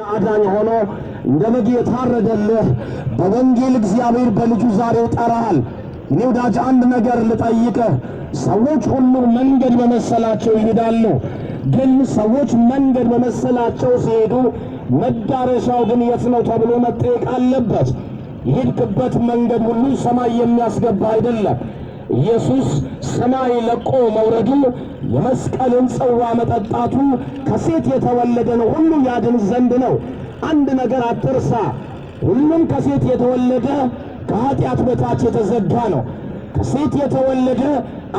አዳኝ ሆኖ እንደ በግ የታረደልህ በወንጌል እግዚአብሔር በልጁ ዛሬ ጠራሃል። እኔ ወዳጅ አንድ ነገር ልጠይቅህ። ሰዎች ሁሉ መንገድ በመሰላቸው ይሄዳሉ። ግን ሰዎች መንገድ በመሰላቸው ሲሄዱ መዳረሻው ግን የት ነው ተብሎ መጠየቅ አለበት። የሄድክበት መንገድ ሁሉ ሰማይ የሚያስገባ አይደለም። ኢየሱስ ሰማይ ለቆ መውረዱ የመስቀልን ጽዋ መጠጣቱ ከሴት የተወለደን ሁሉ ያድን ዘንድ ነው። አንድ ነገር አትርሳ። ሁሉም ከሴት የተወለደ ከኃጢአት በታች የተዘጋ ነው። ከሴት የተወለደ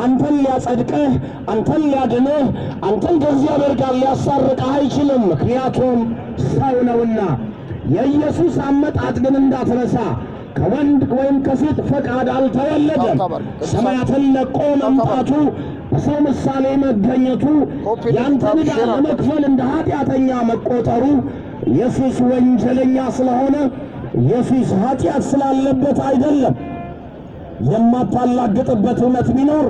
አንተን ሊያጸድቅህ፣ አንተን ሊያድንህ፣ አንተን ከእግዚአብሔር ጋር ሊያሳርቅህ አይችልም። ምክንያቱም ሰው ነውና። የኢየሱስ አመጣጥ ግን እንዳትረሳ። ከወንድ ወይም ከሴት ፈቃድ አልተወለደም። ሰማያትን ለቆ መምጣቱ፣ በሰው ምሳሌ መገኘቱ፣ ያንተን ዕዳ ለመክፈል እንደ ኃጢአተኛ መቆጠሩ፣ ኢየሱስ ወንጀለኛ ስለሆነ ኢየሱስ ኃጢአት ስላለበት አይደለም። የማታላግጥበት እውነት ቢኖር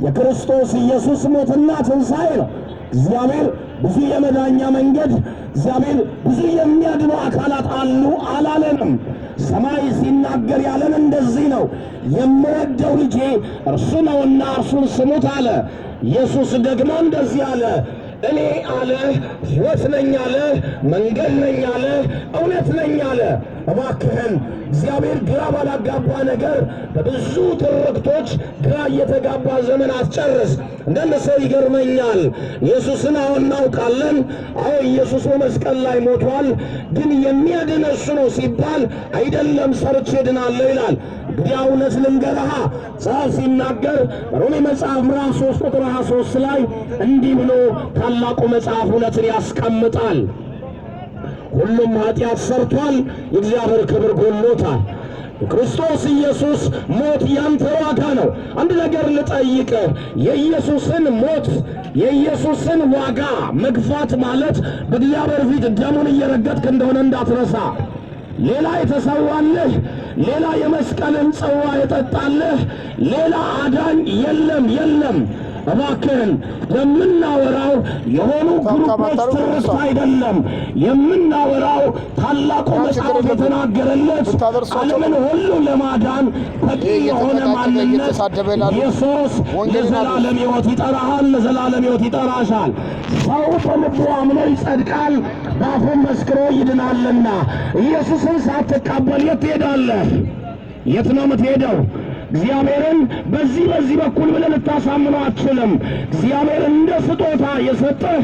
የክርስቶስ ኢየሱስ ሞትና ትንሣኤ ነው። እግዚአብሔር ብዙ የመዳኛ መንገድ፣ እግዚአብሔር ብዙ የሚያድኑ አካላት አሉ አላለንም። ሰማይ ሲናገር ያለን እንደዚህ ነው። የምወደው ልጄ እርሱ ነውና እርሱን ስሙት አለ። ኢየሱስ ደግሞ እንደዚህ አለ። እኔ አለ ሕይወት ነኝ አለ፣ መንገድ ነኝ አለ፣ እውነት ነኝ አለ። እባክህን እግዚአብሔር ግራ ባላጋባ ነገር በብዙ ትርክቶች ግራ እየተጋባ ዘመን አስጨርስ። እንደነ ሰው ይገርመኛል። ኢየሱስን አሁን እናውቃለን። አዎ ኢየሱስ በመስቀል ላይ ሞቷል። ግን የሚያድን እሱ ነው ሲባል አይደለም ሰርቼ ድናለሁ ይላል። እንግዲህ እውነት ልንገርሃ፣ ጸሐፊ ሲናገር በሮሜ መጽሐፍ ምዕራፍ 3 ቁጥር 23 ላይ እንዲህ ብሎ ታላቁ መጽሐፍ እውነትን ያስቀምጣል። ሁሉም ኃጢአት ሰርቷል፣ የእግዚአብሔር ክብር ጎሎታል። ክርስቶስ ኢየሱስ ሞት ያንተ ዋጋ ነው። አንድ ነገር ልጠይቅህ። የኢየሱስን ሞት የኢየሱስን ዋጋ መግፋት ማለት በእግዚአብሔር ፊት ደሙን እየረገጥክ እንደሆነ እንዳትረሳ። ሌላ የተሰዋልህ፣ ሌላ የመስቀልን ጽዋ የጠጣልህ ሌላ አዳኝ የለም። እባክህን የምናወራው የሆኑ ግሩፖች ትርክት አይደለም። የምናወራው ታላቁ መጽሐፍ የተናገረለት ዓለምን ሁሉ ለማዳን በቂ የሆነ ማንነት ኢየሱስ ለዘላለም ሕይወት ይጠራሃል፣ ለዘላለም ሕይወት ይጠራሻል። ሰው በልቡ አምኖ ይጸድቃል፣ በአፉም መስክሮ ይድናልና። ኢየሱስን ሳትቀበል የት ትሄዳለህ? የት ነው የምትሄደው? እግዚአብሔርን በዚህ በኩል ብለህ ልታሳምነው አትችልም። እግዚአብሔር እንደ ስጦታ የሰጠህ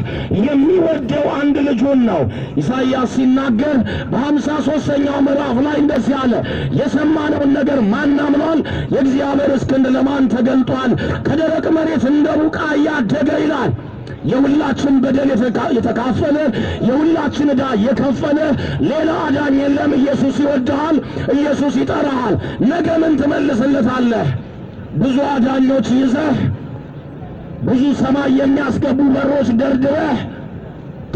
የሚወደው አንድ ልጁን ነው። ኢሳይያስ ሲናገር በ53ኛው ምዕራፍ ላይ እንደዚህ አለ። የሰማነውን ነገር ማን አምኗል? የእግዚአብሔር ክንድ ለማን ተገልጧል? ከደረቅ መሬት እንደ ቡቃያ አደገ ይላል። የሁላችን በደል የተካፈለ የሁላችን ዕዳ የከፈለ ሌላ አዳኝ የለም። ኢየሱስ ይወድሃል፣ ኢየሱስ ይጠራሃል። ነገ ምን ትመልስለታለህ? ብዙ አዳኞች ይዘህ ብዙ ሰማይ የሚያስገቡ በሮች ደርድረህ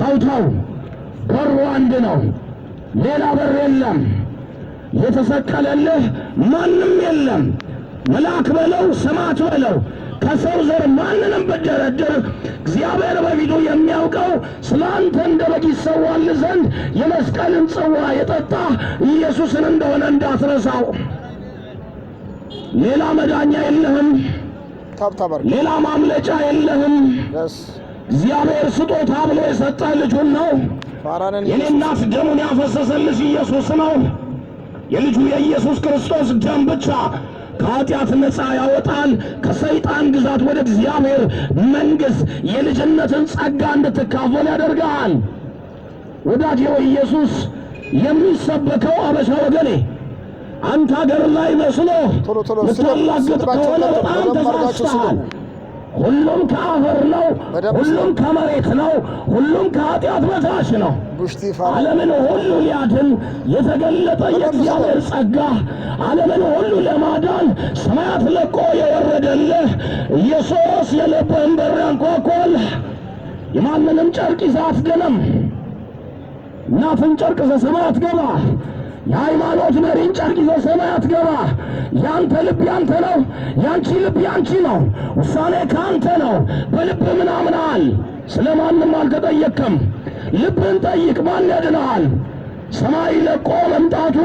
ተው። በሩ አንድ ነው፣ ሌላ በር የለም። የተሰቀለልህ ማንም የለም። መልአክ በለው ሰማዕት በለው ከሰው ዘር ማንንም ብትደረድር እግዚአብሔር በፊቱ የሚያውቀው ስለ አንተ እንደ በግ ይሰዋል ዘንድ የመስቀልን ጽዋ የጠጣ ኢየሱስን እንደሆነ እንዳትረሳው። ሌላ መዳኛ የለህም፣ ሌላ ማምለጫ የለህም። እግዚአብሔር ስጦታ ብሎ የሰጠህ ልጁን ነው። የኔ እናት ደሙን ያፈሰሰልሽ ኢየሱስ ነው። የልጁ የኢየሱስ ክርስቶስ ደም ብቻ ከኃጢአት ነፃ ያወጣል። ከሰይጣን ግዛት ወደ እግዚአብሔር መንግሥት የልጅነትን ጸጋ እንድትካፈል ያደርጋል። ወዳጄ ሆይ ኢየሱስ የሚሰበከው አበሻ ወገኔ አንተ አገር ላይ መስሎ ልታላግጥ ከሆነ በጣም ተሳስተሃል። ሁሉም ከአፈር ነው፣ ሁሉም ከመሬት ነው፣ ሁሉም ከኃጢአት በታች ነው። ዓለምን ሁሉ ሊያድን የተገለጠ የእግዚአብሔር ጸጋ፣ ዓለምን ሁሉ ለማዳን ሰማያት ለቆ የወረደልህ ኢየሱስ የልብህን በር ያንኳኳል። የማንንም ጨርቅ ይዘህ አትገባም። እናትን ጨርቅ ይዘህ ሰማይ አትገባ። የሃይማኖት መሪን ጨርቅ ይዘህ ሰማይ አትገባ። ያንተ ልብ ያንተ ነው፣ ያንቺ ልብ ያንቺ ነው። ውሳኔ ካንተ ነው። በልብ ምን አምናል? ስለማንም አልተጠየቅም። ልብን ጠይቅ፣ ማን ያድንሃል? ሰማይ ለቆ መምጣቱ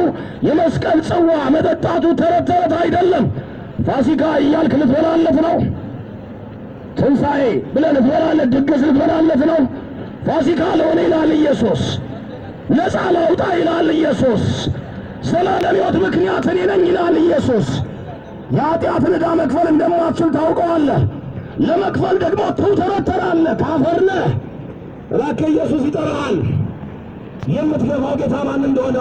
የመስቀል ጽዋ መጠጣቱ ተረት ተረት አይደለም። ፋሲካ እያልክ ልትበላለት ነው። ትንሣኤ ብለህ ልትበላለት፣ ድግስ ልትበላለት ነው። ፋሲካ ለሆነ ይላል ኢየሱስ። ነፃ ላውጣ ይላል ኢየሱስ። ዘላለም ሕይወት ምክንያት እኔ ነኝ ይላል ኢየሱስ። የኃጢአትን ዕዳ መክፈል እንደማትችል ታውቀዋለህ። ለመክፈል ደግሞ ትውተረተራለህ። ካፈር ነህ። እባክህ ኢየሱስ ይጠራሃል። የምትገባው ጌታ ማን እንደሆነ